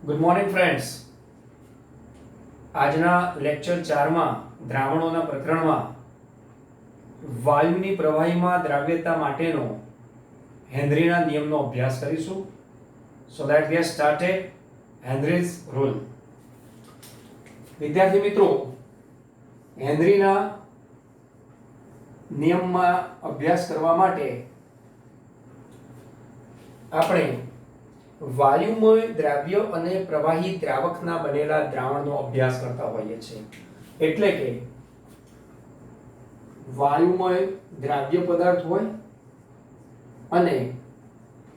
Good morning friends. આજના lecture 4 માં દ્રાવણોના પ્રકરણમાં વાયુની પ્રવાહીમાં દ્રાવ્યતા માટેનો હેનરીના નિયમનો અભ્યાસ કરીશું. So let's get started. Henry's rule. વિદ્યાર્થી મિત્રો, હેનરીના નિયમમાં અભ્યાસ કરવા માટે આપણે વાયુમય દ્રાવ્ય અને પ્રવાહી દ્રાવકના બનેલા દ્રાવણનો અભ્યાસ કરતા હોઈએ છીએ. એટલે કે વાયુમય દ્રાવ્ય પદાર્થ હોય અને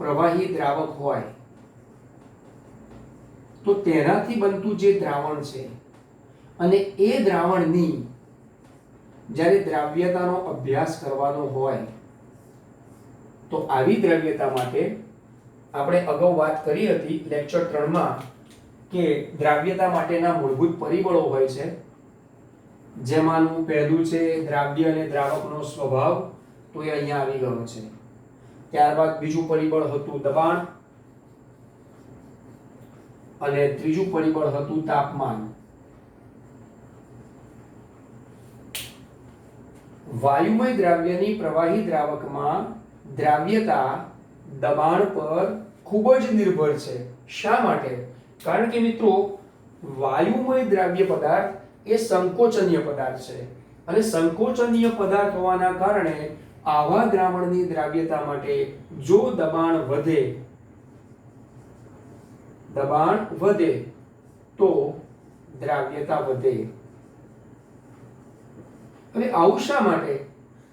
પ્રવાહી દ્રાવક હોય તો તેનાથી બનતું જે દ્રાવણ છે અને એ દ્રાવણની જ્યારે દ્રાવ્યતાનો અભ્યાસ કરવાનો હોય તો આવી દ્રાવ્યતા માટે આપણે અગાઉ વાત કરી હતી લેક્ચર 3 માં કે દ્રાવ્યતા માટેના મૂળભૂત પરિબળો હોય છે, જેમાંનું પહેલું છે દ્રાવ્ય અને દ્રાવકનો સ્વભાવ, તો એ અહીંયા આવી ગયો છે. ત્યારબાદ બીજું પરિબળ હતું દબાણ અને ત્રીજું પરિબળ હતું તાપમાન. વાયુમય દ્રાવ્યની પ્રવાહી દ્રાવકમાં દ્રાવ્યતા દબાણ પર ખૂબ જ નિર્ભર છે. શા માટે? કારણ કે મિત્રો, વાયુમય દ્રાવ્ય પદાર્થ એ સંકોચનીય પદાર્થ છે અને સંકોચનીય પદાર્થ હોવાના કારણે આવા દ્રાવણની દ્રાવ્યતા માટે જો દબાણ વધે તો દ્રાવ્યતા વધે. હવે આવું શા માટે?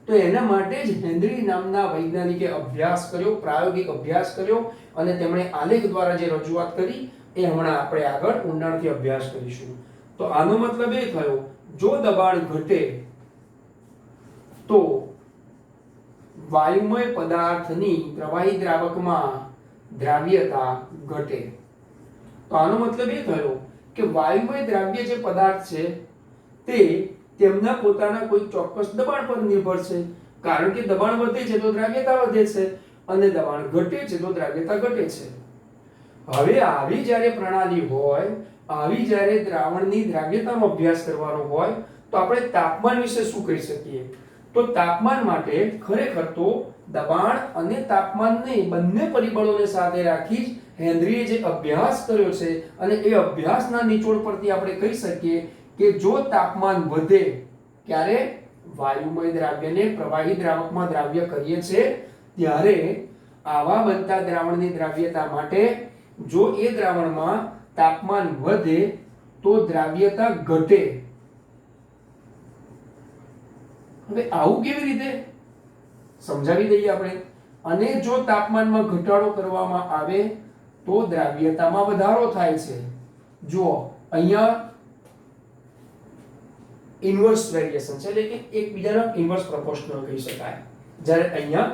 તો એના માટે જ હેનરી નામના વૈજ્ઞાનિકે અભ્યાસ કર્યો, પ્રાયોગિક અભ્યાસ કર્યો અને તેમણે આલેખ દ્વારા જે રજૂઆત કરી એ હમણાં આપણે આગળ ઊંડાણથી અભ્યાસ કરીશું. તો આનો મતલબ એ થયો, જો દબાણ ઘટે તો વાયુમય પદાર્થની પ્રવાહી દ્રાવકમાં દ્રાવ્યતા ઘટે. તો આનો મતલબ એ થયો કે વાયુમય દ્રાવ્ય જે પદાર્થ છે તે તેમના પોતાના કોઈ ચોક્કસ દબાણ પર નિર્ભર છે. કારણ કે દબાણ વધે છે તો દ્રાવ્યતા વધે છે અને દબાણ ઘટે છે તો દ્રાવ્યતા ઘટે છે. હવે આવી જ્યારે પ્રણાલી હોય, આવી જ્યારે દ્રાવણની દ્રાવ્યતાનો અભ્યાસ કરવાનો હોય તો આપણે તાપમાન વિશે શું કહી શકીએ? તો તાપમાન માટે ખરેખર તો દબાણ અને તાપમાનને બંને પરિબળોને સાથે રાખી જ હેનરીએ જે અભ્યાસ કર્યો છે અને એ અભ્યાસના નિચોડ પરથી આપણે કહી શકીએ કે જો તાપમાન વધે, ક્યારે વાયુમય દ્રાવ્યને પ્રવાહી દ્રાવકમાં દ્રાવ્ય કરીએ છીએ ત્યારે આવા બનતા દ્રાવણની દ્રાવ્યતા માટે જો એ દ્રાવણમાં તાપમાન વધે તો દ્રાવ્યતા ઘટે. હવે આવું કેવી રીતે સમજાવી દઈએ આપણે. અને જો તાપમાનમાં ઘટાડો કરવામાં આવે તો દ્રાવ્યતામાં વધારો થાય છે. જુઓ અહીંયા ઇન્વર્સ વેરિએશન છે, એટલે કે એકબીજાના ઇન્વર્સ પ્રોપોર્શનલ કહી શકાય. જ્યારે અહીંયા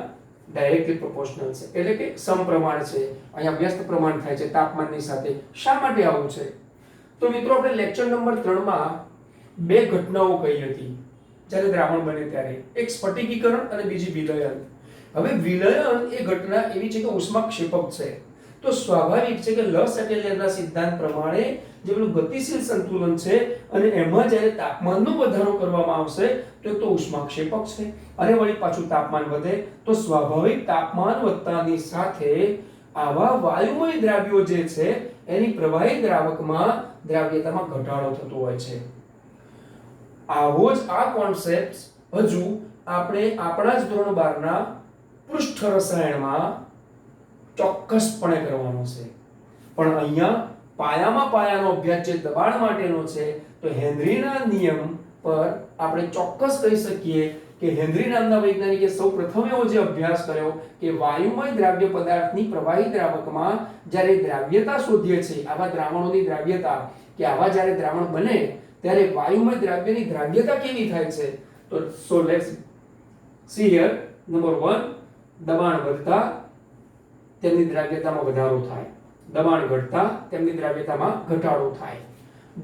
ડાયરેક્ટલી પ્રોપોર્શનલ છે, એટલે કે સમપ્રમાણ છે. અહીંયા વ્યસ્ત પ્રમાણ થાય છે તાપમાનની સાથે. શા માટે આવું છે? તો મિત્રો, આપણે લેક્ચર નંબર 3 માં બે ઘટનાઓ કહી હતી જ્યારે દ્રાવણ બને ત્યારે. એક સ્ફટિકીકરણ અને બીજી વિલયન. હવે વિલયન એ ઘટના એવી છે કે ઉષ્માક્ષેપક છે. તો સ્વાભાવિક છે કે લસેટેલિયરના સિદ્ધાંત પ્રમાણે જે પેલું ગતિશીલ સંતુલન છે અને એમાં જ્યારે તાપમાનનો વધારો કરવામાં આવશે તો એક તો ઉષ્માક્ષેપક છે અને વળી પાછું તાપમાન વધે તો સ્વાભાવિક તાપમાન વધતાની સાથે આવા વાયુમય દ્રાવ્યો જે છે એની પ્રવાહી દ્રાવકમાં દ્રાવ્યતામાં ઘટાડો થતો હોય છે. આવો જ આ કોન્સેપ્ટ હજુ આપણે આપણા જ ધોરણ 12 ના પૃષ્ઠ રસાયણમાં ચોક્કસપણે કરવાનો છે. પણ અહીંયા પાયાનો અભ્યાસ જે દબાણ માટેનો છે તો હેનરીના નિયમ પર આપણે ચોક્કસ કહી શકીએ કે હેનરી નામના વૈજ્ઞાનિકે સૌપ્રથમ એવો જે અભ્યાસ કર્યો કે વાયુમય દ્રાવ્ય પદાર્થની પ્રવાહી દ્રાવકમાં જ્યારે દ્રાવ્યતા શોધીએ છીએ, આવા દ્રાવણોની દ્રાવ્યતા, કે આવા જ્યારે દ્રાવણ બને ત્યારે વાયુમય દ્રાવ્યની દ્રાવ્યતા કેવી થાય છે. તો so let's see here. Number 1, દબાણ વધતા તેમની દ્રાવ્યતામાં વધારો થાય, દબાણ ઘટતા તેમની દ્રાવ્યતામાં ઘટાડો થાય.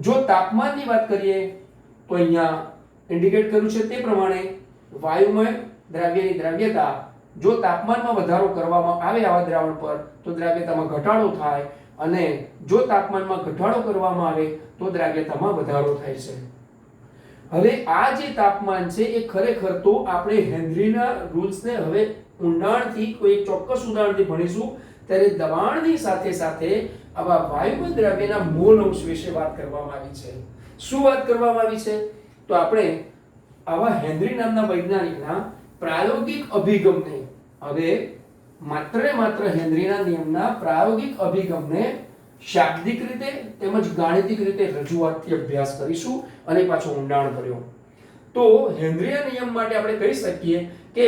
જો તાપમાનની વાત કરીએ તો અહીંયા ઇન્ડિકેટ કર્યું છે તે પ્રમાણે વાયુમય દ્રાવ્યની દ્રાવ્યતા જો તાપમાનમાં વધારો કરવામાં આવે આવા દ્રાવણ પર તો દ્રાવ્યતામાં ઘટાડો થાય અને જો તાપમાનમાં ઘટાડો કરવામાં આવે તો દ્રાવ્યતામાં વધારો થાય છે. હવે આ જે તાપમાન છે એ ખરેખર તો આપણે હેનરીના રૂલ્સને હવે ઊંડાણથી કોઈ ચોક્કસ ઉદાહરણથી ભણીશું ત્યારે દબાણની સાથે સાથે આવા વાયુમય દ્રવ્યના મોલ અંશ વિશે વાત કરવામાં આવી છે. શું વાત કરવામાં આવી છે? તો આપણે આવા હેનરી નામના વૈજ્ઞાનિકના પ્રાયોગિક અભિગમને હવે માત્ર હેનરીના નિયમના પ્રાયોગિક અભિગમને શાબ્દિક રીતે તેમજ ગાણિતિક રીતે રજૂઆતથી અભ્યાસ કરીશું અને પાછો ઊંડાણ કર્યો. તો હેનરીના નિયમ માટે આપણે કહી શકીએ કે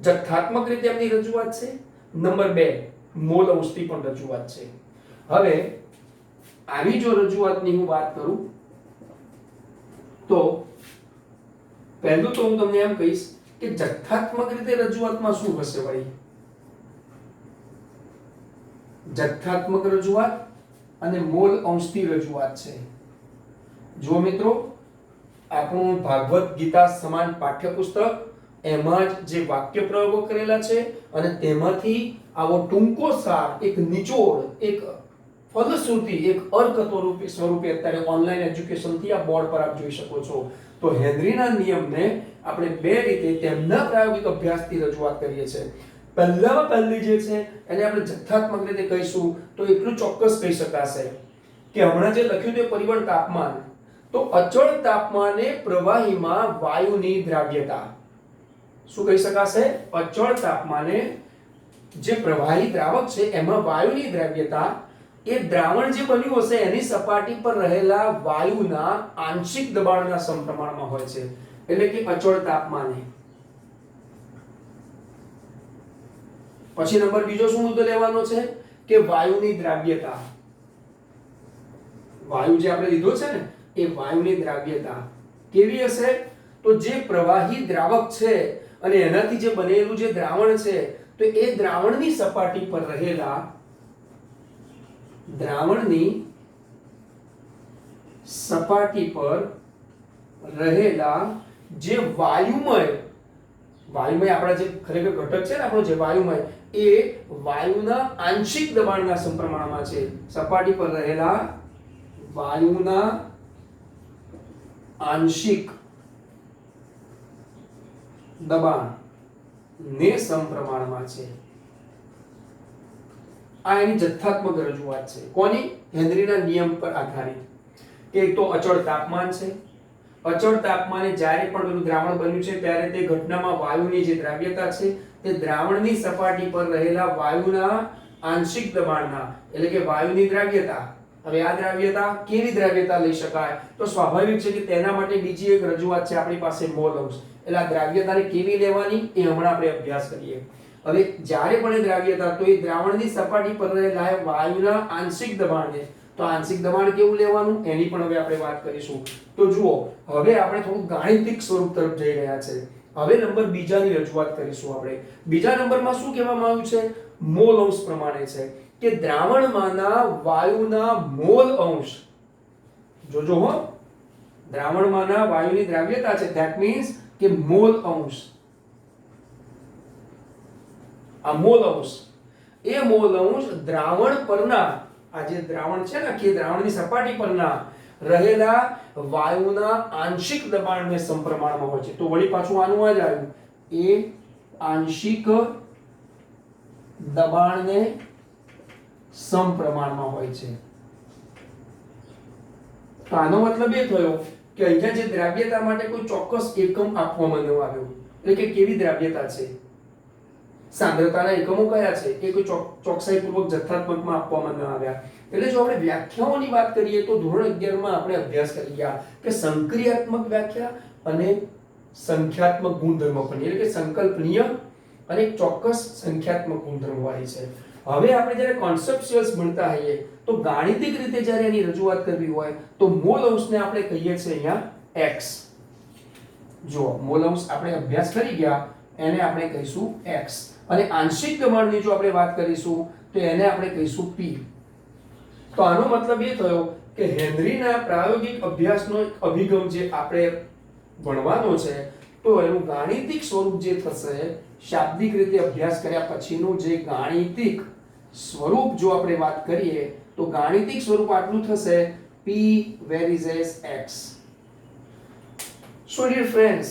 જથ્થાત્મક રીતે એમની રજૂઆત છે. નંબર 2 મોલ અંશથી પણ રજૂઆત છે. હવે આવી જો રજૂઆતની હું વાત કરું તો પહેલું તો હું તમને એમ કહીશ કે જથ્થાત્મક રીતે રજૂઆતમાં શું હશે વળી? જથ્થાત્મક રજૂઆત અને મોલ અંશથી રજૂઆત છે. જો મિત્રો આપણું ભાગવત ગીતા સમાન પાઠ્યપુસ્તક એમાં જે વાક્ય પ્રયોગો કરેલા છે અને તેમાંથી આવો ટૂંકો સાર, એક નિચોડ, એક ફલશ્રુતિ, એક અર્ક સ્વરૂપે અત્યારે ઓનલાઈન એજ્યુકેશનથી આ બોર્ડ પર આપ જોઈ શકો છો. તો હેનરીના નિયમને આપણે બે રીતે તેમના પ્રાયોગિક અભ્યાસથી રજૂઆત કરીએ છીએ. પહેલી જે છે એને આપણે જથ્થાત્મક રીતે કહીશું તો એટલું ચોક્કસ કહી શકાશે કે હમણાં જે લખ્યું તે પરિબળ તાપમાન, તો અચળ તાપમાને પ્રવાહીમાં વાયુની દ્રાવ્યતા. શું કહી શકાશે? અચળ તાપમાને જે પ્રવાહી દ્રાવક છે એમાં વાયુની દ્રાવ્યતા એ દ્રાવણ જે બન્યું હશે એની સપાટી પર રહેલા વાયુના આંશિક દબાણના સમપ્રમાણમાં હોય છે. એટલે કે અચળ તાપમાને. પછી નંબર બીજો શું મુદ્દો લેવાનો છે કે વાયુની દ્રાવ્યતા. વાયુ જે આપણે લીધો છે ને એ વાયુની દ્રાવ્યતા કેવી હશે? તો જે પ્રવાહી દ્રાવક છે અને એનાથી જે બનેલું જે દ્રાવણ છે તો એ દ્રાવણની સપાટી પર રહેલા જે વાયુમય આપણા જે ખરેખર ઘટક છે ને આપણો જે વાયુમય એ વાયુના આંશિક દબાણના સમપ્રમાણમાં છે. સપાટી પર રહેલા વાયુના આંશિક દબાણ ને સમપ્રમાણમાં છે. આ એની જથ્થાત્મક રજૂઆત છે. કોની? હેનરીના નિયમ પર આધારિત. કે એક તો અચળ તાપમાન છે. અચળ તાપમાને જ્યારે પણ પેલું દ્રાવણ બન્યું છે ત્યારે તે ઘટનામાં વાયુની જે દ્રાવ્યતા છે તે દ્રાવણની સપાટી પર રહેલા વાયુના આંશિક દબાણના એટલે કે વાયુની દ્રાવ્યતા. હવે આ દ્રાવ્યતા કેવી દ્રાવ્યતા લઈ શકાય? તો સ્વાભાવિક છે કે તેના માટે બીજી એક રજૂઆત છે આપણી પાસે મોલ અંશ. એટલે આ દ્રાવ્યતાને કેવી લેવાની એ હમણાં આપણે અભ્યાસ કરીએ. હવે જ્યારે પણ એ દ્રાવ્યતા તો એ દ્રાવણની સપાટી પર રહેલા વાયુના આંશિક દબાણને, તો આંશિક દબાણ કેવું લેવાનું એની પણ હવે આપણે વાત કરીશું. તો જુઓ હવે આપણે થોડું ગાણિતિક સ્વરૂપ તરફ જઈ રહ્યા છે. હવે નંબર બીજાની રજૂઆત કરીશું આપણે. બીજા નંબરમાં શું કહેવામાં આવ્યું છે? મોલ અંશ પ્રમાણે છે કે દ્રાવણમાંના વાયુના મોલ અંશ. જોજો હો, દ્રાવણમાંના વાયુની દ્રાવ્યતા છે, ધેટ મીન્સ કે મોલ અંશ. આ મોલ અંશ, એ મોલ અંશ દ્રાવણ પરના, આ જે દ્રાવણ છે ને કે દ્રાવણની સપાટી પરના રહેલા વાયુના આંશિક દબાણને સમપ્રમાણમાં હોય છે. તો વળી પાછું આનું આ જ આવ્યું, એ આંશિક દબાણને સમપ્રમાણમાં હોય છે. તો આનો મતલબ એ થયો કે અહીંયા જે દ્રાવ્યતા માટે કોઈ ચોક્કસ એકમ આપવામાં ન આવ્યો. એટલે કે કેવી દ્રાવ્યતા છે, સાંદ્રતાના એકમો કયા છે એ કોઈ ચોકસાઈપૂર્વક જથ્થાત્મકમાં આપવામાં ન આવ્યા. એટલે જો આપણે વ્યાખ્યાઓની વાત કરીએ તો ધોરણ 11 માં આપણે અભ્યાસ કરી ગયા કે સંક્રિયાત્મક વ્યાખ્યા અને સંખ્યાત્મક ગુણધર્મ પણ, એટલે કે સંકલ્પનીય અને એક ચોક્કસ સંખ્યાત્મક ગુણધર્મ વાળી છે. હવે આપણે જ્યારે કોન્સેપ્ચ્યુઅલ્સ ભણતા હોઈએ તો ગાણિતિક રીતે જ્યારે એની રજૂઆત કરવી હોય તો મોલ અંશને આપણે કહીએ છીએ અહીંયા x. જો મોલ અંશ આપણે અભ્યાસ કરી ગયા એને આપણે કહીશું x, અને આંશિક દબાણની જો આપણે વાત કરીશું તો એને આપણે કહીશું p. તો આનો મતલબ એ થયો કે હેનરીના પ્રાયોગિક અભ્યાસનો એક અભિગમ જે આપણે ભણવાનો છે તો એનું ગાણિતિક સ્વરૂપ જે થશે, શાબ્દિક રીતે અભ્યાસ કર્યા પછીનું જે ગાણિતિક સ્વરૂપ જો આપણે વાત કરીએ તો ગાણિતિક સ્વરૂપ આટલું થશે p વેરીઝેસ x. સો ડિયર ફ્રેન્ડ્સ,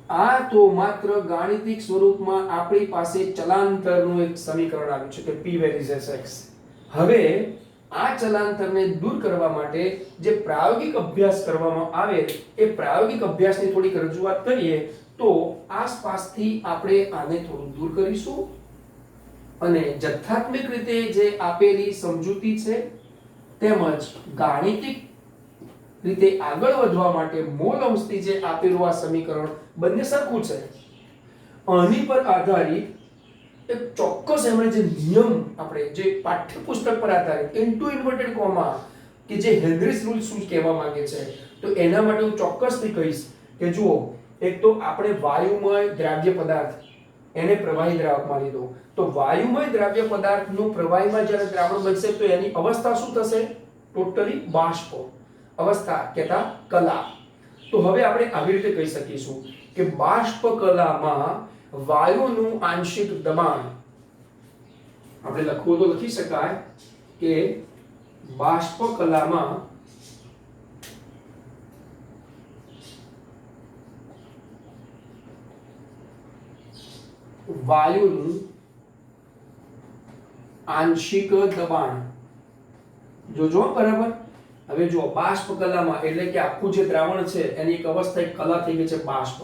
આ તો માત્ર ગાણિતિક સ્વરૂપમાં આપણી પાસે ચલાંતરનું એક સમીકરણ આવ્યું છે કે p વેરીઝેસ x. હવે આ ચલાંતરને દૂર કરવા માટે જે પ્રાયોગિક અભ્યાસ કરવામાં આવે એ પ્રાયોગિક અભ્યાસની થોડીક રજૂઆત કરીએ તો આસપાસથી આપણે આને થોડું દૂર કરીશું અને જથ્થાત્મક રીતે જે આપેલી સમજૂતી છે તેમજ ગાણિતિક રીતે આગળ વધવા માટે મોલ અંશથી જે આપેલું આ સમીકરણ બંને સરખું છે, આની પર આધારિત એક ચોક્કસ એમણે જે નિયમ આપણે જે પાઠ્યપુસ્તક પર આધારિત ઇન્ટુ ઇન્વર્ટેડ કોમા કે જે હેનરીસ રૂલ શું કહેવા માંગે છે, તો એના માટે હું ચોક્કસથી કહીશ કે જુઓ, એક તો આપણે વાયુમય દ્રાવ્ય પદાર્થ એને પ્રવાહી દ્રાવકમાં લીધો, તો વાયુમય દ્રાવ્ય પદાર્થનું પ્રવાહીમાં જ્યારે દ્રાવણ બનશે તો એની અવસ્થા શું થશે? ટોટલી બાષ્પ અવસ્થા કહેતા કલા. તો હવે આપણે આવી રીતે કહી શકીશું કે બાષ્પ કલામાં વાયુનું આંશિક દબાણ આપણે લખવું તો લખી શકાય કે બાષ્પ કલામાં વાયુનું આંશિક દબાણ જોજો બરાબર. હવે જો બાષ્પ કલામાં એટલે કે આખું જે દ્રાવણ છે એની એક અવસ્થા એક કલા થઈ ગઈ છે બાષ્પ,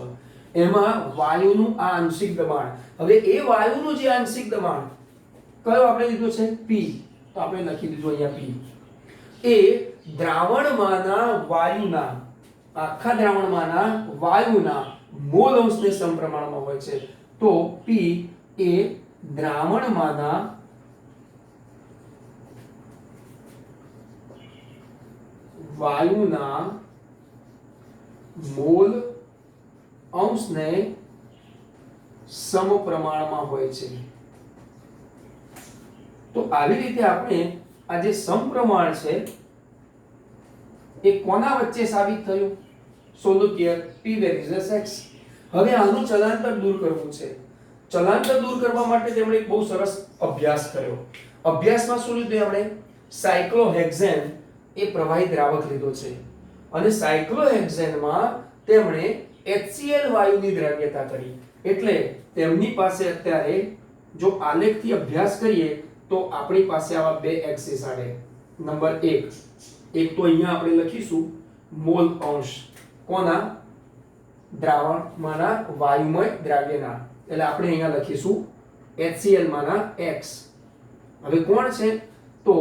એમાં વાયુનું આ આંશિક દબાણ. હવે એ વાયુનું જે આંશિક દબાણ કયો આપણે લીધો છે? p. તો આપણે લખી દીધું અહીંયા p. એ દ્રાવણમાંના વાયુના આખા દ્રાવણમાંના વાયુના મોલ અંશને સમપ્રમાણમાં હોય છે. તો p એ દ્રાવણમાંના વાયુના મોલ અંશને સમપ્રમાણમાં હોય છે. તો આવી રીતે આપણે આ જે સમપ્રમાણ છે એ કોના વચ્ચે સાબિત થયું? સો લુક હિયર, p વેરીઝેસ x. હવે આનું ચલાંતર દૂર કરવું છે. ચલાંતર દૂર કરવા માટે તેમણે એક બહુ સરસ અભ્યાસ કર્યો. અભ્યાસમાં શું લીધું એમણે? સાયક્લોહેક્ઝેન એ પ્રવાહી દ્રાવક લીધો છે અને સાયક્લોહેક્ઝેનમાં તેમણે HCl વાયુની દ્રાવ્યતા કરી. એટલે તેમની પાસે અત્યારે જો આલેખથી અભ્યાસ કરીએ તો આપણી પાસે આવા બે એક્સિસ આવે. નંબર 1, એક તો અહીંયા આપણે લખીશું મોલ અંશ કોના? દ્રાવણમાંના વાયુમય દ્રાવ્યના, એટલે આપણે અહીંયા લખીશું HCl માંના x. હવે કોણ છે? તો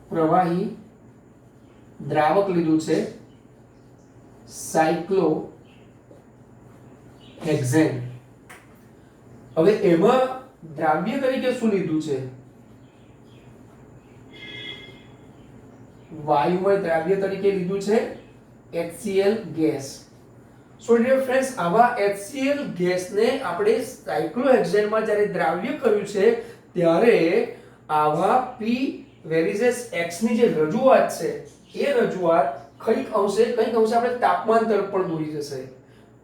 પ્રવાહી દ્રાવક લીધું છે સાયક્લોહેક્ઝેન. હવે એમાં દ્રાવ્ય તરીકે શું લીધું છે? વાયુમય દ્રાવ્ય તરીકે લીધું છે HCl ગેસ. સો ડિયર ફ્રેન્ડ્સ, આવા HCl ગેસને આપણે સાયક્લોહેક્ઝેનમાં જ્યારે દ્રાવ્ય કર્યું છે ત્યારે આવા p વેરીઝેસ x ની જે રજૂઆત છે એ રજૂઆત કંઈક અંશે આપણે તાપમાન તરફ પણ દોરી જશે.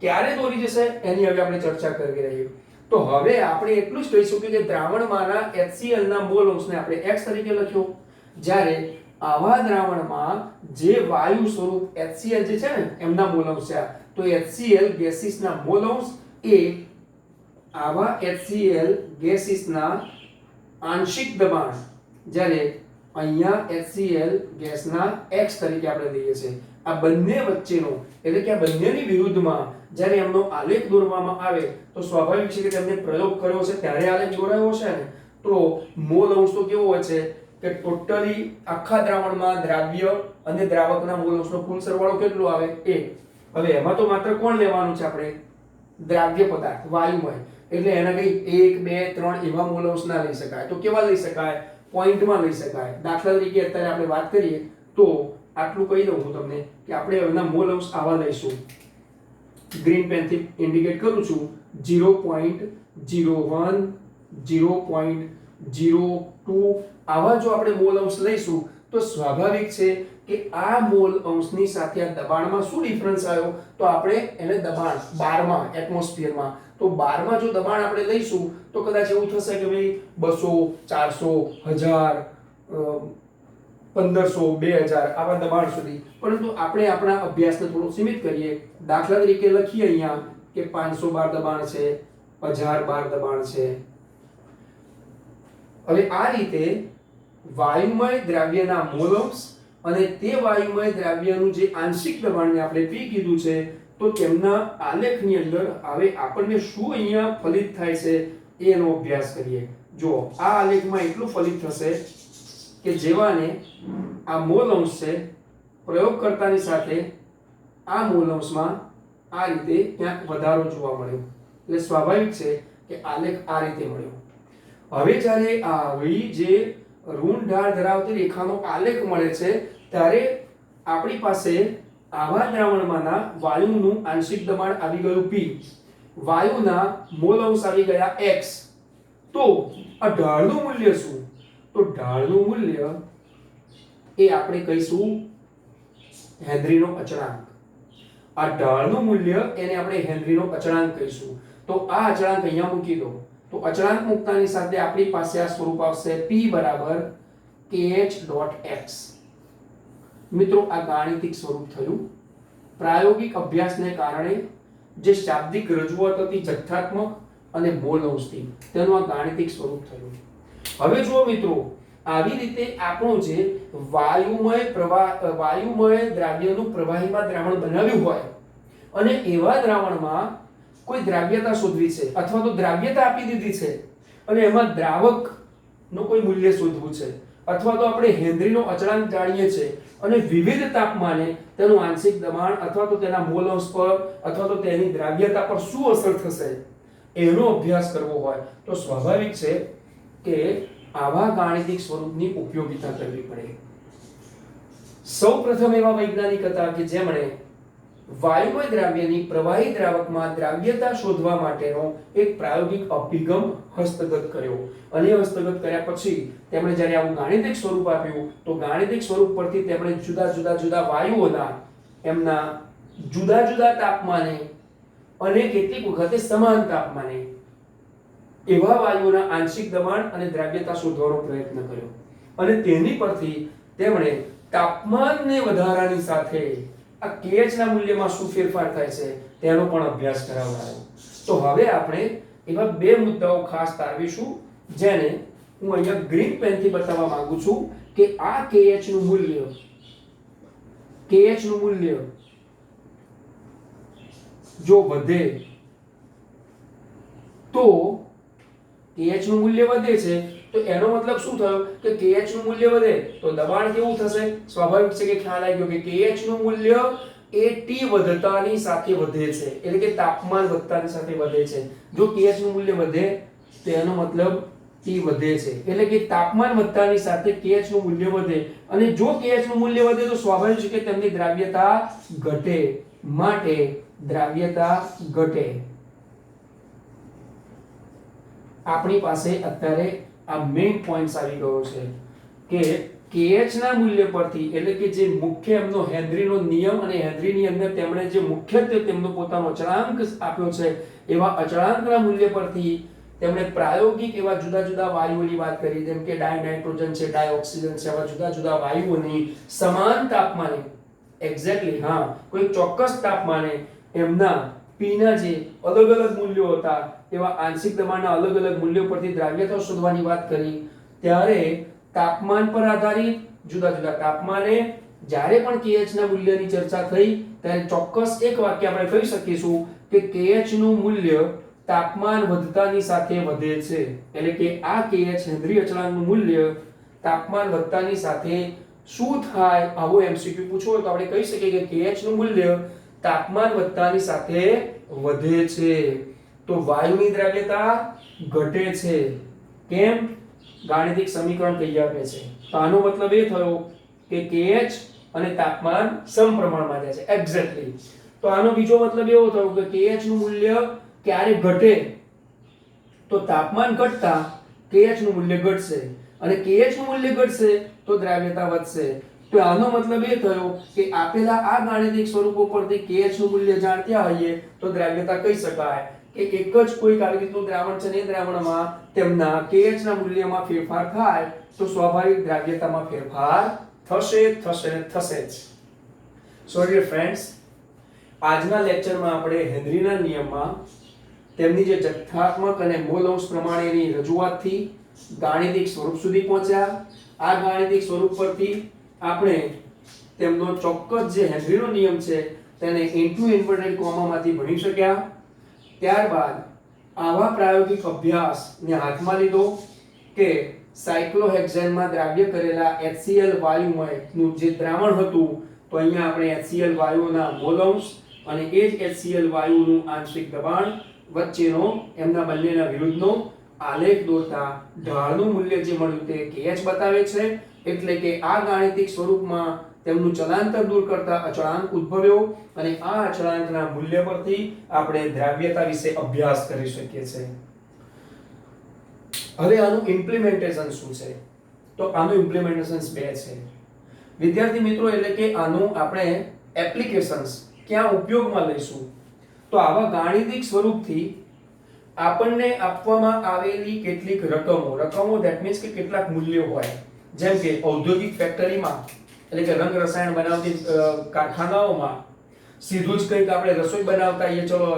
ક્યારે દોરી જશે એની હવે આપણે ચર્ચા કરી રહી. તો હવે આપણે એટલું જ કહી શકીએ કે દ્રાવણમાંના HCl ના મોલ અંશને આપણે x તરીકે લખ્યો, જ્યારે આવા દ્રાવણમાં જે વાયુ સ્વરૂપ HCl જે છે ને એમના મોલ અંશ છે, તો HCl ગેસીસના મોલ અંશ એ આવા HCl ગેસીસના આંશિક દબાણ, જ્યારે અહીંયા HCl ગેસના x તરીકે આપણે લઈએ છીએ. આ બંને વચ્ચેનો એટલે કે આ બંનેની વિરુદ્ધમાં જ્યારે એમનો આલેખ દોરવામાં આવે તો સ્વાભાવિક છે કે તેમને પ્રયોગ કર્યો છે ત્યારે આલેખ દોરાયો છે ને. તો મોલ અંશ તો કેવો હોય છે કે ટોટલી આખા દ્રાવણમાં દ્રાવ્ય અને દ્રાવકના મોલ અંશનો કુલ સરવાળો કેટલો આવે? 1. હવે એમાં તો માત્ર કોણ લેવાનું છે આપણે? દ્રાવ્ય પદાર્થ વાયુમય, એટલે એના કઈ 1 2 3 એવા મોલ અંશ ના લઈ શકાય. તો કેવા લઈ શકાય? પોઈન્ટમાં લઈ શકાય. દાખલા તરીકે અત્યારે આપણે વાત કરીએ તો આટલું કહી દઉં હું તમને કે આપણે એના મોલ અંશ આવા લઈશું. ગ્રીન પેનથી ઇન્ડિકેટ કરું છું 0.01 0.02 આવા જો આપણે મોલ અંશ લઈશું તો સ્વાભાવિક છે કે આ મોલ અંશની સાથે આ દબાણમાં શું ડિફરન્સ આવ્યો? તો આપણે એને દબાણ 12માં એટમોસ્ફિયરમાં, તો તો 12 માં જો દબાણ આપણે લઈશું તો કદાચ એવું થશે કે ભાઈ 200 400 1000 1500 2000 આવા દબાણ સુધી, પરંતુ આપણે આપણા અભ્યાસને થોડો સીમિત કરીએ. દાખલા તરીકે લખીએ અહીંયા કે 512 દબાણ છે, 1012 દબાણ છે. હવે આ રીતે વાયુમય દ્રવ્યના મોલ અંશ અને તે વાયુમય દ્રવ્યનું જે આંશિક દબાણને આપણે P કીધું છે, તો તેમના આલેખની અંદર હવે આપણને શું અહીંયા ફલિત થાય છે એનો અભ્યાસ કરીએ. જો આ આલેખમાં એટલું ફલિત થશે કે જેવાને આ મોલ અંશ છે, પ્રયોગકર્તાની સાથે આ મોલ અંશમાં આ રીતે ક્યાંક વધારો જોવા મળ્યો, એટલે સ્વાભાવિક છે કે આલેખ આ રીતે મળ્યો. હવે જ્યારે આવી જે ઋણ ઢાળ ધરાવતી રેખાનો આલેખ મળે છે ત્યારે આપણી પાસે આવા દ્રાવણમાંના વાયુનું આંશિક દબાણ આવી ગયું P, વાયુના મોલ અંશ આવી ગયા x. તો આ ઢાળનું મૂલ્ય શું? તો ઢાળનું મૂલ્ય એ આપણે કહીશું હેનરીનો અચળાંક. આ ઢાળનું મૂલ્ય એને આપણે હેનરીનો અચળાંક કહીશું. તો આ અચળાંક અહીંયા મૂકી દો. તો અચળાંક મૂકતાની સાથે આપણી પાસે આ સ્વરૂપ આવશે P બરાબર kh.x. મિત્રો આ ગાણિતિક સ્વરૂપ થયું. પ્રાયોગિક અભ્યાસને કારણે જે શાબ્દિક રજૂઆત હતી જથ્થાત્મક અને મોલ અંશથી, તેનું આ ગાણિતિક સ્વરૂપ થયું. હવે જુઓ મિત્રો, આવી રીતે આપણું જે વાયુમય દ્રાવ્યનું પ્રવાહીમાં દ્રાવણ બનાવ્યું હોય અને એવા દ્રાવણમાં કોઈ દ્રાવ્યતા શોધવી છે અથવા તો દ્રાવ્યતા આપી દીધી છે અને એમાં દ્રાવકનું કોઈ મૂલ્ય શોધવું છે અથવા તો આપણે હેનરીનો અચળાંક જાણીએ છીએ અને વિવિધ તાપમાને તેનું આંશિક દબાણ અથવા તો તેના મોલ અંશ પર અથવા તો તેની દ્રાવ્યતા પર શું અસર થશે એનો અભ્યાસ કરવો હોય તો સ્વાભાવિક છે કે આવા ગાણિતિક સ્વરૂપની ઉપયોગિતા કરવી પડે. સૌપ્રથમ એવા વૈજ્ઞાનિક હતા કે જેમણે વાયુમય દ્રાવ્યની પ્રવાહી દ્રાવકમાં દ્રાવ્યતા શોધવા માટેનો એક પ્રાયોગિક અભિગમ હસ્તગત કર્યો. અને હસ્તગત કર્યા પછી તેમણે જ્યારે આવું ગાણિતિક સ્વરૂપ આપ્યું તો ગાણિતિક સ્વરૂપ પરથી તેમણે જુદા વાયુઓના એમના જુદા તાપમાને અને કેટલીક વખતે સમાન તાપમાને એવા વાયુઓના આંશિક દબાણ અને દ્રાવ્યતા શોધવાનો પ્રયત્ન કર્યો. અને તેની પરથી તેમણે તાપમાનને વધારાની સાથે આ kh ના મૂલ્યમાં શું ફેરફાર થાય છે તેનો પણ અભ્યાસ કરાવડાયો. તો હવે આપણે એવા બે મુદ્દાઓ ખાસ તારવીશું જેને હું અહીંયા ગ્રીન પેનથી બતાવવા માંગુ છું કે આ kh નું મૂલ્ય જો વધે તો kh નું મૂલ્ય વધે છે તો એનો મતલબ શું થયો કે kh નું મૂલ્ય વધે તો દબાણ કેવું થશે? સ્વાભાવિક છે કે ખ્યાલ આવી ગયો કે kh નું મૂલ્ય એ T વધતાની સાથે વધે છે, એટલે કે તાપમાન વધતાની સાથે વધે છે. જો kh નું મૂલ્ય વધે તો એનો મતલબ T વધે છે, એટલે કે તાપમાન વધતાની સાથે kh નું મૂલ્ય વધે. અને જો kh નું મૂલ્ય વધે તો સ્વાભાવિક છે કે તેમની દ્રાવ્યતા ઘટે, માટે દ્રાવ્યતા ઘટે. આપણી પાસે અત્યારે આ મેઇન પોઈન્ટ્સ આવી ગયો છે કે kh ના મૂલ્ય પરથી, એટલે કે જે મુખ્ય એમનો હેનરીનો નિયમ અને હેનરીની અંદર તેમણે જે મુખ્યત્વે તેમનો પોતાનો અચળાંક આપ્યો છે એવા અચળાંકના મૂલ્ય પરથી તેમણે પ્રાયોગિક એવા જુદા વાયુઓની વાત કરી, જેમ કે ડાયનાઇટ્રોજન છે, ડાયોક્સિજન છે, એવા જુદા વાયુઓની સમાન તાપમાને એક્ઝેક્ટલી કોઈ ચોક્કસ તાપમાને એમના P ના જે અલગ મૂલ્યો હતા એવા આંશિક દબાણના અલગ મૂલ્યો પરથી દ્રાવ્યતા શોધવાની વાત કરી. ત્યારે તાપમાન પર આધારિત જુદા તાપમાને જ્યારે પણ kh ના મૂલ્યની ચર્ચા થઈ ત્યારે ચોક્કસ એક વાક્ય આપણે કહી શકીશું કે kh નું મૂલ્ય તાપમાન વધતાની સાથે વધે છે, એટલે કે આ kh હેનરી અચળાંકનું મૂલ્ય તાપમાન વધતાની સાથે શું થાય? આવો MCQ પૂછો તો આપણે કહી શકીએ કે kh નું મૂલ્ય તાપમાન વધતાની સાથે વધે છે. તો વાયુની દ્રાવ્યતા ઘટે છે. કેમ? ગાણિતિક સમીકરણ કહી આપે છે. તો આનો મતલબ એ થયો કે kh અને તાપમાન સમપ્રમાણમાં જાય છે એક્ઝેક્ટલી. તો આનો બીજો મતલબ એવો થયો કે kh નું મૂલ્ય ક્યારે ઘટે? તો તાપમાન ઘટતા kh નું મૂલ્ય ઘટશે અને kh નું મૂલ્ય ઘટશે તો દ્રાવ્યતા વધશે. તો આનો મતલબ એ થયો કે આપેલા આ ગાણિતિક સ્વરૂપો પરથી kh નું મૂલ્ય જાણતા હોઈએ તો દ્રાવ્યતા કહી શકાય કે એક જ કોઈક આવી રીતનું દ્રાવણ છે ને એ દ્રાવણમાં તેમના KH ના મૂલ્યમાં ફેરફાર થાય તો સ્વાભાવિક દ્રાવ્યતામાં ફેરફાર થશે જ. સો ડિયર ફ્રેન્ડ્સ, આજના લેક્ચરમાં આપણે હેનરીના નિયમમાં તેમની જે જથ્થાત્મક અને મોલ અંશ પ્રમાણેની રજૂઆતથી ગાણિતિક સ્વરૂપ સુધી પહોંચ્યા. આ ગાણિતિક સ્વરૂપ પરથી આપણે તેમનો ચોક્કસ જે હેનરીનો નિયમ છે તેને ઇન્ટુ ઇન્વર્ટેડ કોમામાંથી ભણી શક્યા. ત્યારબાદ આવા પ્રાયોગિક અભ્યાસને હાથમાં લીધો કે સાયક્લોહેક્સેનમાં દ્રાવ્ય કરેલા HCl વાયુમયનું જે દ્રાવણ હતું, તો અહીંયા આપણે HCl વાયુઓના મોલ અંશ અને એ જ HCl વાયુનું આંશિક દબાણ વચ્ચેનો એમના બંનેના વિરુદ્ધનો આલેખ દોરતા ઢાળનું મૂલ્ય જે મળ્યું તે KH બતાવે છે. એટલે કે આ ગાણિતિક સ્વરૂપમાં તેમનું ચલાંતર દૂર કરતા અચળાંક ઉદ્ભવ્યો અને આ અચળાંકના મૂલ્ય પરથી આપણે દ્રાવ્યતા વિશે અભ્યાસ કરી શકીએ છીએ. હવે આનું ઇમ્પ્લિમેન્ટેશન શું છે? તો આનું ઇમ્પ્લિમેન્ટેશન્સ બે છે વિદ્યાર્થી મિત્રો. એટલે કે આનું આપણે એપ્લિકેશન્સ ક્યાં ઉપયોગમાં લઈશું? તો આવા ગાણિતિક સ્વરૂપથી આપણને આપવામાં આવેલી કેટલીક રકમો ધેટ મીન્સ કે કેટલાક મૂલ્યો હોય, જેમ કે ઔદ્યોગિક ફેક્ટરીમાં એટલે કે રંગ રસાયણ બનાવતી કારખાનાઓમાં સીધું જ કંઈક આપણે રસોઈ બનાવતા એ ચલો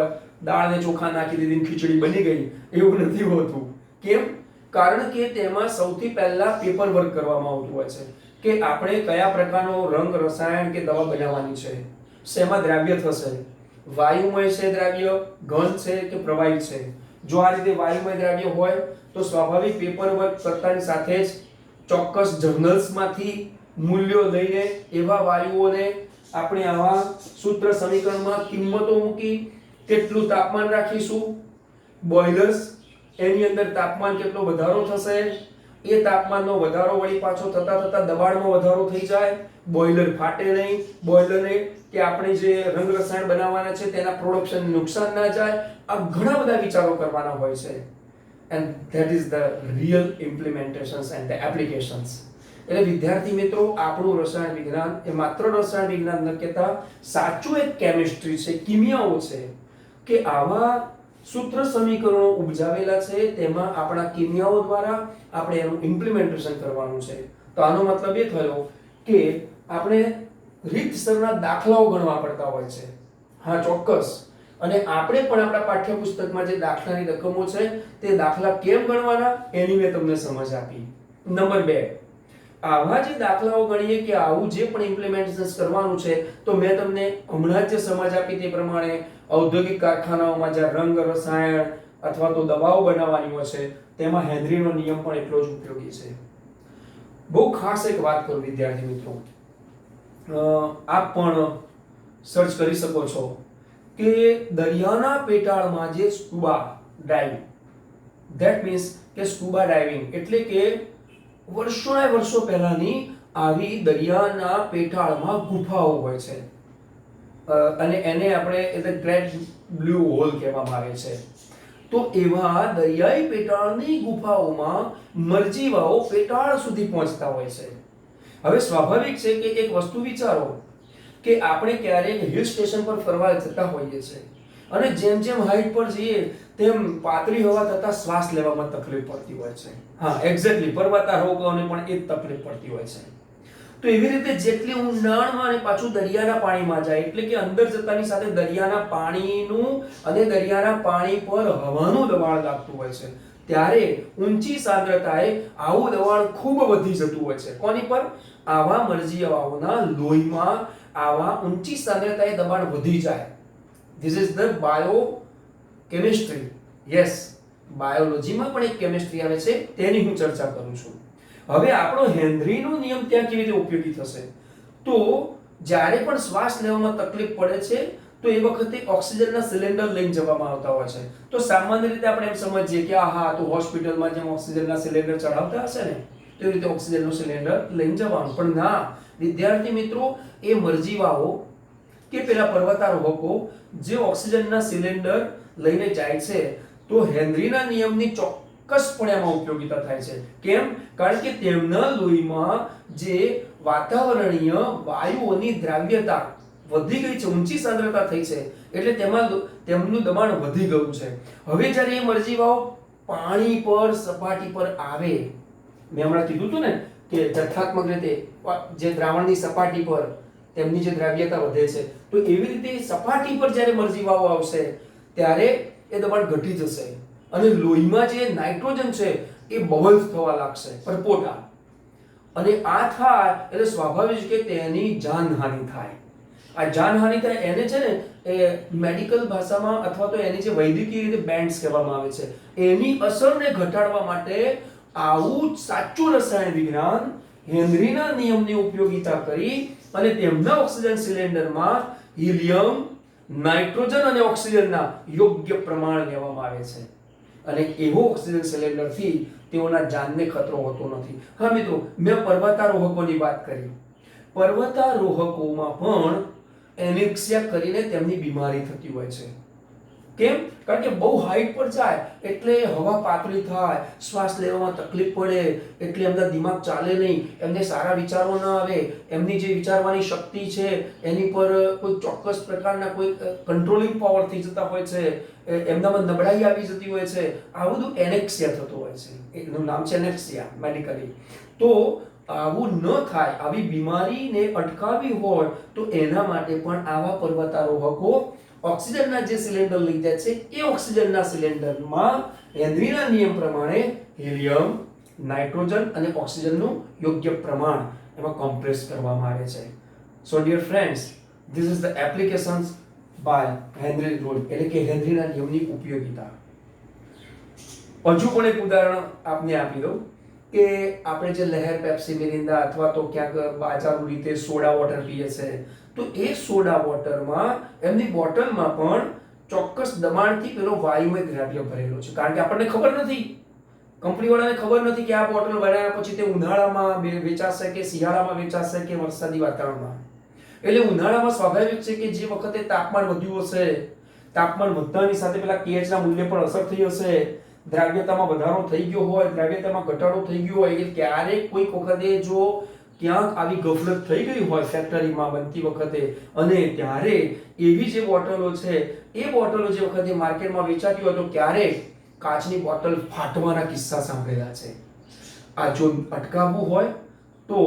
દાળ ને ચોખા નાખી દીધી ખીચડી બની ગઈ, એવું નથી હોતું. કેમ? કારણ કે તેમાં સૌથી પહેલા પેપર વર્ક કરવામાં આવતું હોય છે કે આપણે કયા પ્રકારનો રંગ રસાયણ કે દવા બનાવવાની છે, શેમાં દ્રાવ્ય થશે, વાયુમય છે દ્રાવ્ય, ઘન છે કે પ્રવાહી છે. જો આ રીતે વાયુમય દ્રાવ્ય હોય તો સ્વાભાવિક પેપર વર્ક કરતાની સાથે જ ચોક્કસ જર્નલ્સમાંથી મૂલ્યો લઈને એવા વાયુઓને આપણે આવા સૂત્ર સમીકરણમાં કિંમતો મૂકી કેટલું તાપમાન રાખીશું, બોઇલર્સ એની અંદર તાપમાન કેટલો વધારો થશે, એ તાપમાનનો વધારો વળી પાછો થતા દબાણમાં વધારો થઈ જાય, બોઇલર ફાટે નહીં, બોઇલરને કે આપણે જે રંગ રસાયણ બનાવવાના છે તેના પ્રોડક્શન નુકસાન ના જાય. આ ઘણા બધા વિચારો કરવાના હોય છે. and that is the real implementations and the applications. એટલે વિદ્યાર્થી મિત્રો, આપણું રસાયણ વિજ્ઞાન એ માત્ર રસાયણ વિજ્ઞાન ન કહેતા સાચું એક કેમિસ્ટ્રી છે, કિમિયાઓ છે કે આવા સૂત્ર સમીકરણો ઉપજાવેલા છે, તેમાં આપણા કિમિયાઓ દ્વારા આપણે એનું ઇમ્પ્લિમેન્ટેશન કરવાનું છે. તો આનો મતલબ એ થયો કે આપણે રીતસરના દાખલાઓ ગણવા પડતા હોય છે. હા, ચોક્કસ. અને આપણે પણ આપણા પાઠ્યપુસ્તકમાં જે દાખલાની રકમો છે તે દાખલા કેમ ગણવાના એની મેં તમને સમજ આપી. નંબર 2, આવા જે દાખલાઓ ગણીએ કે આવું જે પણ ઇમ્પ્લિમેન્ટેશન કરવાનું છે, તો મેં તમને હમણાં જ જે સમજ આપી તે પ્રમાણે ઔદ્યોગિક કારખાનાઓમાં જ્યાં રંગ રસાયણ અથવા તો દવાઓ બનાવવાની હોય છે તેમાં હેનરીનો નિયમ પણ એટલો જ ઉપયોગી છે. બહુ ખાસ એક વાત કરું વિદ્યાર્થી મિત્રો, આપ પણ સર્ચ કરી શકો છો કે દરિયાના પેટાળમાં જે સ્કુબા ડાઇવિંગ, ધેટ મીન્સ કે સ્કુબા ડાઇવિંગ એટલે કે વર્ષો પહેલાની આવી દરિયાના પેટાળમાં ગુફાઓ હોય છે અને એને આપણે એટલે ગ્રેટ બ્લુ હોલ કહેવામાં આવે છે. તો એવા દરિયાઈ પેટાળની ગુફાઓમાં મરજીવાઓ પેટાળ સુધી પહોંચતા હોય છે. હવે સ્વાભાવિક છે કે એક વસ્તુ વિચારો કે આપણે ક્યારેક હિલ સ્ટેશન પર ફરવા જતા હોઈએ છીએ અને જેમ હાઈટ પર જઈએ તેમ પાતળી હવા થતા શ્વાસ લેવામાં તકલીફ પડતી હોય છે. હા, એક્ઝેક્ટલી, પર્વતારોહકોને પણ એ જ તકલીફ પડતી હોય છે. તો એવી રીતે જેટલી ઊંડાણમાં અને પાછું દરિયાના પાણીમાં જાય એટલે કે અંદર જતાની સાથે દરિયાના પાણીનું અને દરિયાના પાણી પર હવાનું દબાણ લાગતું હોય છે, ત્યારે ઊંચી સાંદ્રતાએ આવું દબાણ ખૂબ વધી જતું હોય છે. કોની પર? આવા મરજીયાઓના લોહીમાં આવા ઊંચી સાંદ્રતાએ દબાણ વધી જાય. This is the biochemistry. Yes, બાયોલોજીમાં પણ એક કેમિસ્ટ્રી આવે છે, તેની હું ચર્ચા કરું છું. હવે આપણો હેનરીનો નિયમ ત્યાં કેવી રીતે ઉપયોગી થશે? તો જ્યારે પણ શ્વાસ લેવામાં તકલીફ પડે છે તો એ વખતે ઓક્સિજનના સિલિન્ડર લઈને જવામાં આવતા હોય છે. તો સામાન્ય રીતે આપણે એમ સમજીએ કે હા, તો હોસ્પિટલમાં જેમ ઓક્સિજનના સિલિન્ડર ચડાવતા હશે ને તે રીતે ઓક્સિજનનું સિલિન્ડર લઈને જવાનું. પણ ના વિદ્યાર્થી મિત્રો, એ મરજીવાઓ કે પેલા પર્વતારોહકો જે ઓક્સિજનના સિલિન્ડર લઈને જાય છે તો હેનરીના નિયમની ચોક્કસપણે એમાં ઉપયોગિતા થાય છે. કેમ? કારણ કે તેમના લોહીમાં જે વાતાવરણીય વાયુઓની દ્રાવ્યતા વધી ગઈ છે, ઊંચી સાંદ્રતા થઈ છે, એટલે તેમનું દબાણ વધી ગયું છે. હવે જ્યારે એ મરજીવાઓ પાણી પર સપાટી પર આવે, મેં હમણાં કીધું હતું ને કે જથ્થાત્મક રીતે જે દ્રાવણની સપાટી પર તેમની જે દ્રાવ્યતા વધે છે, તો એવી રીતે સપાટી પર જ્યારે મરજીવાઓ આવશે ત્યારે એ દબાણ ઘટી જશે અને લોહીમાં જે નાઇટ્રોજન છે એ બબલ્સ થવા લાગશે, પરપોટા. અને આ થાય એટલે સ્વાભાવિક કે તેની જાનહાનિ થાય. આ જાનહાનિ થાય એને છે ને એ મેડિકલ ભાષામાં અથવા તો એની જે વૈદ્યકીય રીતે બેન્ડ્સ કહેવામાં આવે છે. એની અસરને ઘટાડવા માટે આવું સાચું રસાયણ વિજ્ઞાન હેનરીના નિયમની ઉપયોગિતા કરી અને તેમના ઓક્સિજન સિલિન્ડરમાં હિલિયમ, નાઇટ્રોજન અને ઓક્સિજનના યોગ્ય પ્રમાણ લેવામાં આવે છે. અને એવો ઓક્સિજન સિલિન્ડરથી તેઓના જાનને ખતરો હોતો નથી. હા મિત્રો, મેં પર્વતારોહકોની વાત કરી. પર્વતારોહકોમાં પણ એનેક્સિયા કરીને તેમની બીમારી થતી હોય છે. કેમ? કારણ કે બહુ હાઈટ પર જાય એટલે હવા પાતળી થાય, શ્વાસ લેવામાં તકલીફ પડે, એટલે એમના દિમાગ ચાલે નહીં, એમને સારા વિચારો ન આવે, એમની જે વિચારવાની શક્તિ છે એની પર કોઈ ચોક્કસ પ્રકારના કોઈ કંટ્રોલિંગ પાવર થઈ જતા હોય છે, એમનામાં નબળાઈ આવી જતી હોય છે. આ બધું એનેક્સિયા થતું હોય છે. એનું નામ છે એનેક્સિયા મેડિકલી. તો આવું ન થાય, આવી બીમારીને અટકાવવી હોય તો એના માટે પણ આવા પર્વતારોહકો ઓક્સિજનના જે સિલિન્ડર લઈ જાય છે એ ઓક્સિજનના સિલિન્ડરમાં હેનરીના નિયમ પ્રમાણે હિલિયમ, નાઇટ્રોજન અને ઓક્સિજનનું યોગ્ય પ્રમાણ એમાં કોમ્પ્રેસ કરવામાં આવે છે. So dear friends, this is the applications by Henry rule, એટલે કે હેનરીના નિયમની ઉપયોગિતા. હજુ પણ એક ઉદાહરણ આપને આપી દઉં કે આપણે જે લહેર, પેપ્સી, મિરિન્ડા અથવા તો ક્યાંક બાજારું રીતે સોડા વોટર પીએ છે, તો એ સોડા વોટરમાં એમની બોટલમાં પણ ચોક્કસ દબાણથી પેલો વાયુમય દ્રવ્ય ભરેલો છે. કારણ કે આપણને ખબર નથી, કંપનીવાળાને ખબર નથી કે આ બોટલ બનાવ્યા પછી તે ઉનાળામાં વેચાશે કે શિયાળામાં વેચાશે કે વરસાદી વાતાવરણમાં. એટલે ઉનાળામાં સ્વાભાવિક છે કે જે વખતે તાપમાન વધ્યું હશે, તાપમાન વધતાની સાથે પેલા pH ના મૂલ્ય પર અસર થઈ હશે, દ્રાવ્યતામાં વધારો થઈ ગયો હોય, દ્રાવ્યતામાં ઘટાડો થઈ ગયો હોય, એટલે ક્યારેક કોઈક વખતે જો ક્યાંક આવી ગફલત થઈ ગઈ હોય ફેક્ટરીમાં બનતી વખતે, અને ત્યારે એવી જે બોટલો છે એ બોટલો જે વખતે માર્કેટમાં વેચાતી હોય તો ક્યારેક કાચની બોટલ ફાટવાના કિસ્સા સાંભળેલા છે. આ જો અટકાવવું હોય તો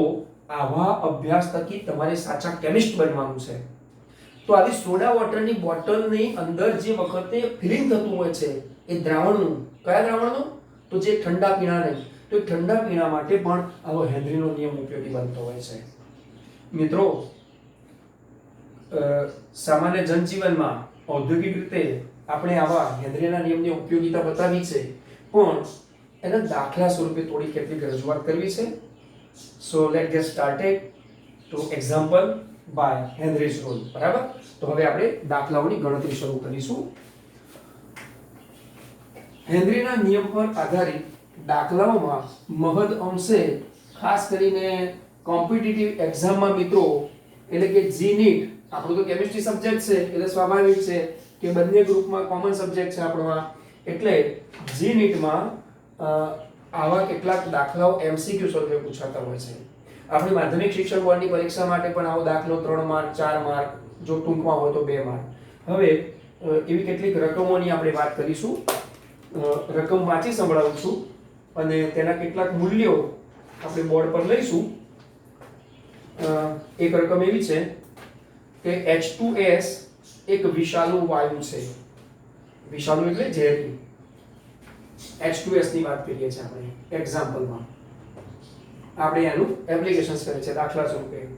આવા અભ્યાસ થકી તમારે સાચા કેમિસ્ટ બનવાનું છે. તો આવી સોડા વોટરની બોટલની અંદર જે વખતે ફિલિંગ થતું હોય છે એ દ્રાવણનું, કયા દ્રાવણનું? તો જે ઠંડા પીણા નહીં, તો ઠંડા પીણા માટે પણ આવો હેનરીનો નિયમ ઉપયોગી બનતો હોય છે. મિત્રો, સામાન્ય જનજીવનમાં ઔદ્યોગિક રીતે આપણે આવા હેનરીના નિયમની ઉપયોગિતા બતાવી છે, પણ એના દાખલા સ્વરૂપે થોડી કેટલીક રજૂઆત કરવી છે. So let get started to example by Henry's rule. બરાબર? તો હવે આપણે દાખલાઓની ગણતરી શરૂ કરીશું. હેનરીના નિયમ પર આધારિત દાખલાઓમાં મહદ અંશે ખાસ કરીને કોમ્પિટિટિવ એક્ઝામમાં મિત્રો, એટલે કે જી નીટ, આપણો તો કેમિસ્ટ્રી સબ્જેક્ટ છે એટલે સ્વાભાવિક છે કે બંને ગ્રુપમાં કોમન સબ્જેક્ટ છે આપણો, એટલે જી નીટમાં આવા કેટલાક દાખલાઓ એમસીક્યુ સ્વરૂપે પૂછાતા હોય છે. આપણી માધ્યમિક શિક્ષણ બોર્ડની પરીક્ષા માટે પણ આવો દાખલો 3 માર્ક, 4 માર્ક, જો ટૂંકમાં હોય તો 2 માર્ક. હવે એવી કેટલીક રકમોની આપણે વાત કરીશું. રકમ વાંચી સંભળાવું છું અને તેના કેટલાક મૂલ્યો આપણે બોર્ડ પર લઈશું. એક રકમ એવી છે કે H2S એક વિષાલુ વાયુ છે. વિષાલુ એટલે ઝેરી. H2S ની વાત કરીએ છીએ આપણે એક્ઝામ્પલમાં. આપણે એનું એપ્લિકેશન્સ કરે છે દાખલા સ્વરૂપે.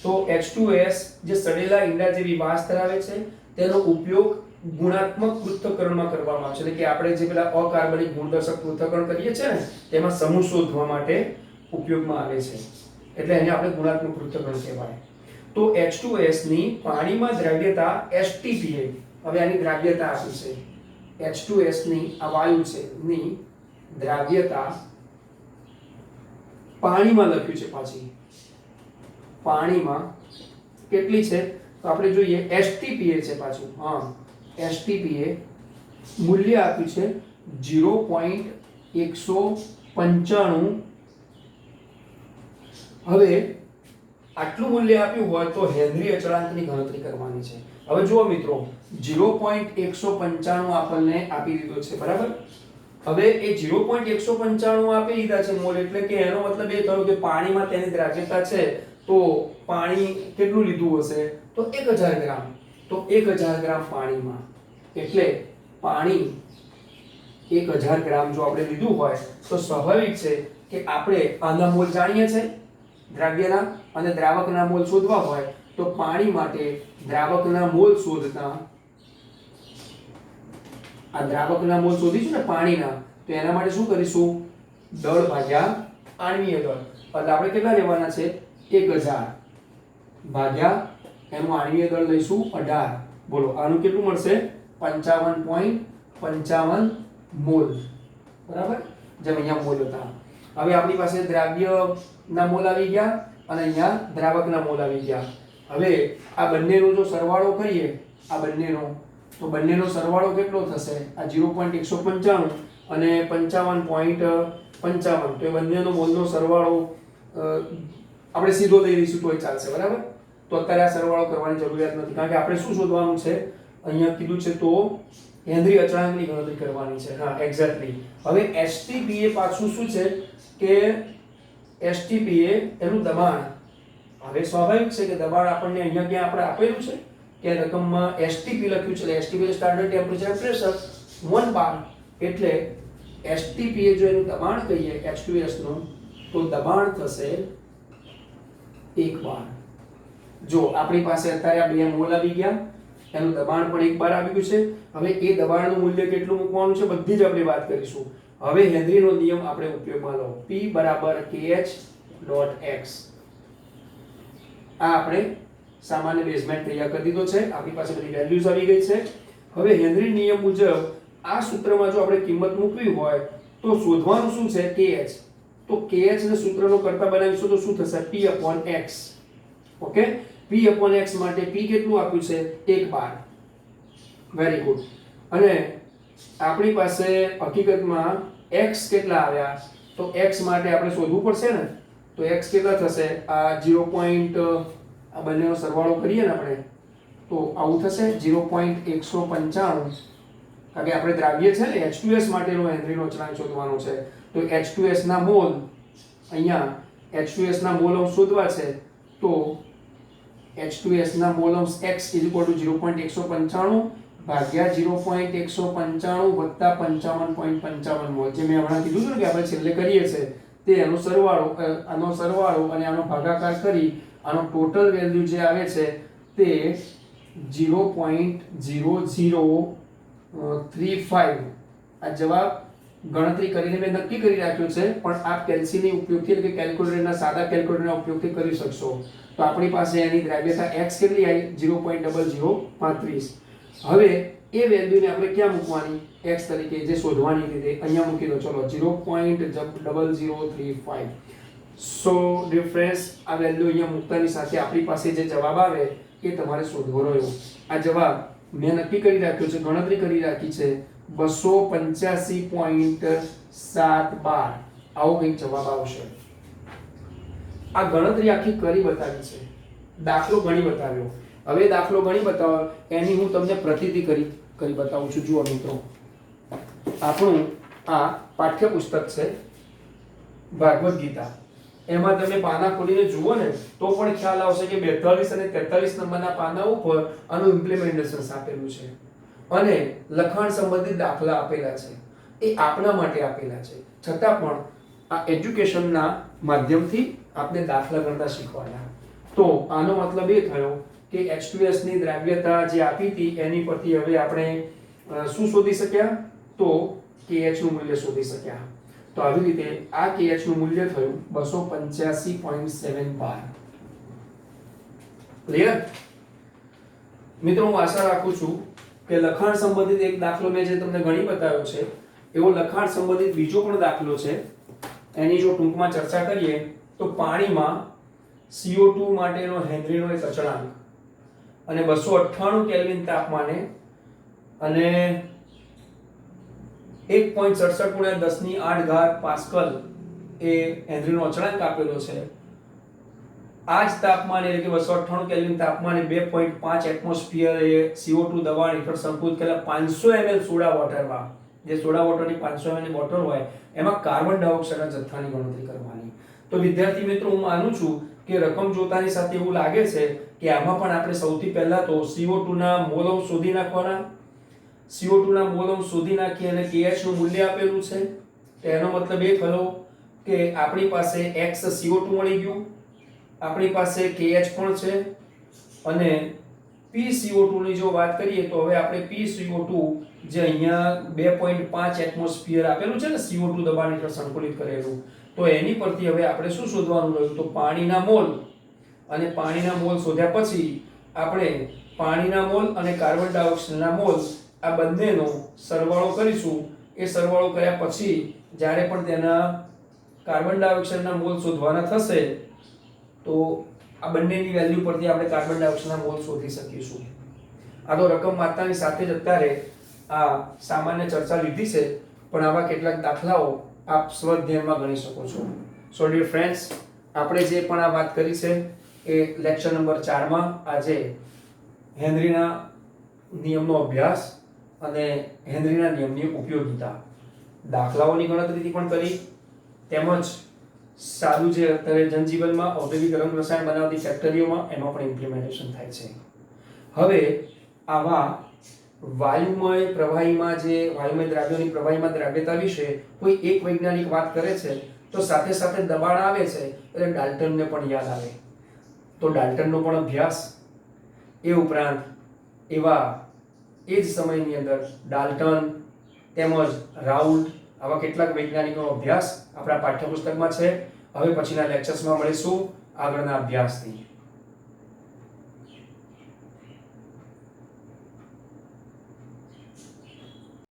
તો H2S જે સડેલા ઈંડા જેવી વાસ ધરાવે છે, તેનો ઉપયોગ ગુણાત્મક પૃથ્થકરણમાં કરવામાં આવે છે. એટલે કે આપણે જે પેલા અકાર્બનિક ગુણદર્શક પૃથ્થકરણ કરીએ છીએ ને, તેમાં સમૂહ શોધવા માટે ઉપયોગમાં આવે છે. એટલે એને આપણે ગુણાત્મક પૃથ્થકરણ કહેવાય. તો H2S ની પાણીમાં દ્રાવ્યતા STPA. હવે આની દ્રાવ્યતા આપી છે. H2S ની આ વાયુ છે ની દ્રાવ્યતા પાણીમાં લખ્યું છે, પાછી પાણીમાં કેટલી છે તો આપણે જોઈએ STPA છે પાછું. હા, STPA મૂલ્ય આપ્યું છે 0.195. હવે આટલું મૂલ્ય આપ્યું હોય તો હેનરી અચળાંકની ગણતરી કરવાની છે. હવે જુઓ મિત્રો 0.195 આપણને આપી દીધો છે બરાબર. હવે એ 0.195 આપી દીધા છે મોલ, એટલે કે એનો મતલબ એ થયો કે પાણીમાં તેની દ્રાવ્યતા છે તો પાણી કેટલું લીધું હશે તો 1000 ગ્રામ. તો 1000 ગ્રામ પાણીમાં એટલે પાણી 1000 ગ્રામ જો આપણે લીધું હોય તો સ્વાભાવિક છે કે આપણે આના મોલ જાણીએ છે દ્રાવ્યના અને દ્રાવકના મોલ શોધવા હોય તો પાણી માટે દ્રાવકના મોલ શોધતા આ દ્રાવકના મોલ શોધીશું ને પાણીના, તો એના માટે શું કરીશું દળ ભાગ્યા આણ્વીય દળ. એટલે આપણે કેટલા લેવાના છે 1000 ભાગ્યા એનું આણ્વીય દળ લઈશું 18. બોલો આનું કેટલું મળશે 55.55 મોલ બરાબર, જેમ અહીંયા મોલ હતા. હવે આપણી પાસે દ્રાવ્યના મોલ આવી ગયા અને અહીંયા દ્રાવકના મોલ આવી ગયા. હવે આ બંનેનો જો સરવાળો કરીએ આ બંનેનો, તો બંનેનો સરવાળો કેટલો થશે આ 0.195 અને 55.55, તો એ બંનેનો મોલનો સરવાળો આપણે સીધો લઈ લઈશું તોય ચાલશે બરાબર. તો અત્યારે આ સરવાળો કરવાની જરૂરિયાત નથી, કારણ કે આપણે શું શોધવાનું છે અહીંયા કીધું છે તો હેનરી અચળાંકની ગણતરી કરવાની છે. હા એક્ઝેક્ટલી. હવે એસટીપીએ પાછું શું છે કે એસટીપીએ એનું દબાણ. હવે સ્વાભાવિક છે કે દબાણ આપણને અહીંયા ક્યાં આપણે આપેલું છે કે રકમમાં એસટીપી લખ્યું છે, એટલે એસટીપી સ્ટાન્ડર્ડ ટેમ્પરેચર પ્રેશર 1 બાર, એટલે એસટીપીએ જો એનું દબાણ કહીએ H2S નું તો દબાણ થશે 1 બાર. જો આપણી પાસે અત્યારે આ 2 મોલ આવી ગયા, એનું દબાણ પણ 1 બાર આવી ગયું છે. હવે એ દબાણનું મૂલ્ય કેટલું મૂકવાનું છે બધી જ આપણે વાત કરીશું. હવે હેનરીનો નિયમ આપણે ઉપયોગમાં લો, P kH.x. આ આપણે સામાન્ય બેઝમેન્ટ તૈયાર કરી દીધો છે, આપણી પાસે બધી વેલ્યુઝ આવી ગઈ છે. હવે હેનરી નિયમ મુજબ આ સૂત્રમાં જો આપણે કિંમત મૂકવી હોય તો શોધવાનું શું છે kH. તો kH ને સૂત્રનો કરતા બનાવીશું તો શું થશે P/x. ઓકે, P/x માટે P કેટલું આપ્યું છે 1 બાર. Very good. અને આપણી પાસે હકીકતમાં x કેટલા આવ્યા તો x માટે આપણે શોધવું પડશે ને, તો x કેટલા થશે આ 0. આ બંનેનો સરવાળો કરીએ ને આપણે તો આવું થશે 0.195, કારણ કે આપણે દ્રાવ્ય છે ને H2S માટેનો હેનરીનો અચળાંક શોધવાનો છે. તો H2S ના મોલ, અહીંયા H2S ના મોલ અંશ શોધવા છે તો H2S ના મોલ અંશ x = 0.195 ભાગ્યા 0.195 વત્તા 55.55 મોલ. જે મેં હમણાં કીધું હતું કે આપણે છેલ્લે કરીએ છે તે એનો સરવાળો, આનો સરવાળો અને આનો ભાગાકાર કરી આનો ટોટલ વેલ્યુ જે આવે છે તે 0.0035. આ જવાબ ગણતરી કરીને મેં નક્કી કરી રાખ્યો છે, પણ આપ કેલ્સીની ઉપયોગથી એટલે કે કેલ્ક્યુલેટરના સાદા કેલ્ક્યુલેટરના ઉપયોગથી કરી શકશો. તો આપણી પાસે એની દ્રાવ્યતા x કેટલી આવી 0.0035. હવે એ વેલ્યુને આપણે ક્યાં મૂકવાની x તરીકે જે શોધવાની રીતે અહીંયા મૂકી દો. ચલો 0.0035. સો ડિફરન્સ આ વેલ્યુ અહીંયા મૂકતાની સાથે આપણી પાસે જે જવાબ આવે એ તમારે શોધવાનો એવો. આ જવાબ મેં નક્કી કરી રાખ્યો છે, ગણતરી કરી રાખી છે 285.712. આવો કંઈક જવાબ આવશે. આ ગણતરી આખી કરી બતાવી છે, દાખલો ગણી બતાવ્યો. હવે દાખલો ગણી બતાવો એની હું તમને પ્રતીતિ કરી બતાવું છું. જુઓ મિત્રો, આપણું આ પાઠ્યપુસ્તક છે ભાગવત ગીતા. એમાં તમે પાના ખોલીને જુઓ ને તો પણ ખ્યાલ આવશે કે 42 અને 43 નંબરના પાના ઉપર આનું ઇમ્પ્લિમેન્ટેશન આપેલું છે અને લખાણ સંબંધિત દાખલા આપેલા છે. એ આપણા માટે આપેલા છે, છતાં પણ આ એજ્યુકેશનના માધ્યમથી આપણે દાખલા ગણતા શીખવાડ્યા. તો આનો મતલબ એ થયો કે H2S ની દ્રાવ્યતા જે આપી હતી એની પરથી હવે આપણે શું શોધી શક્યા તો KH નું મૂલ્ય શોધી શક્યા. તો આવી રીતે આ KH નું મૂલ્ય થયું 285.712. ક્લિયર મિત્રો? હું આશા રાખું છું કે લખાણ સંબંધિત એક દાખલો મેં જે તમને ગણી બતાવ્યો છે એવો લખાણ સંબંધિત બીજો પણ દાખલો છે. એની જો ટૂંકમાં ચર્ચા કરીએ તો પાણીમાં CO2 માટેનો હેનરીનો એક અચળાંક અને 298 કેલ્વિન તાપમાને અને 1.67 × 10⁸ પાસ્કલ એ હેનરીનો અચળાંક આપેલો છે. આ જ તાપમાન એટલે કે 298 કેલ્વિન તાપમાને 2.5 એટમોસ્ફિયર એ CO2 દબાણ હેઠળ સંકુચિત કરેલા 500 ml સોડા વોટરમાં, જે સોડા વોટરની 500 ml ની બોટલ હોય એમાં કાર્બન ડાયોક્સાઇડના જથ્થાની ગણતરી કરવાની. તો વિદ્યાર્થી મિત્રો, હું માનું છું કે રકમ જોતાની સાથે એવું લાગે છે કે આમાં પણ આપણે સૌથી પહેલા તો CO2 ના મોલ અંશ શોધી નાખવાના. CO2 ના મોલ અંશ શોધી નાખી અને KH નું મૂલ્ય આપેલું છે. તો એનો મતલબ એ થયો કે આપણી પાસે x CO2 મળી ગયું, આપણી પાસે KH પણ છે, અને PCO2 ની જો વાત કરીએ તો હવે આપણે PCO2 જે અહીંયા 2.5 એટમોસ્ફિયર આપેલું છે ને CO2 દબાણ હેઠળ સંકુલિત કરેલું, તો એની પરથી હવે આપણે શું શોધવાનું રહ્યું? તો પાણીના મોલ, અને પાણીના મોલ શોધ્યા પછી આપણે પાણીના મોલ અને કાર્બન ડાયોક્સાઇડના મોલ આ બંનેનો સરવાળો કરીશું. એ સરવાળો કર્યા પછી જ્યારે પણ તેના કાર્બન ડાયોક્સાઇડના મોલ શોધવાના થશે તો આ બંનેની વેલ્યુ પરથી આપણે કાર્બન ડાયોક્સાઇડના મોલ શોધી શકીશું. આ તો રકમ વાંચતાની સાથે જ અત્યારે આ સામાન્ય ચર્ચા લીધી છે, પણ આવા કેટલાક દાખલાઓ આપ સ્વધ્યાયમાં ગણી શકો છો. સો ડિયર ફ્રેન્ડ્સ, આપણે જે પણ આ વાત કરી છે એ લેક્ચર નંબર 4 માં આજે હેનરીના નિયમનો અભ્યાસ અને હેનરીના નિયમની ઉપયોગિતા, દાખલાઓની ગણતરીથી પણ કરી, તેમજ સારું જે અત્યારે જનજીવનમાં ઔદ્યોગિક રંગ રસાયણ બનાવતી ફેક્ટરીઓમાં એમાં પણ ઇમ્પ્લિમેન્ટેશન થાય છે. હવે આવા વાયુમય પ્રવાહીમાં જે વાયુમય દ્રાવ્યોની પ્રવાહીમાં દ્રાવ્યતા વિશે કોઈ એક વૈજ્ઞાનિક વાત કરે છે તો સાથે સાથે દબાણ આવે છે એટલે ડાલ્ટનને પણ યાદ આવે. તો ડાલ્ટનનો પણ અભ્યાસ, એ ઉપરાંત એવા એ જ સમયની અંદર ડાલ્ટન તેમજ રાઉલ્ટ આવા કેટલાક વૈજ્ઞાનિકોનો અભ્યાસ આપણા પાઠ્યપુસ્તકમાં છે. હવે પછીના લેક્ચર્સમાં મળીશું આગળના અભ્યાસથી.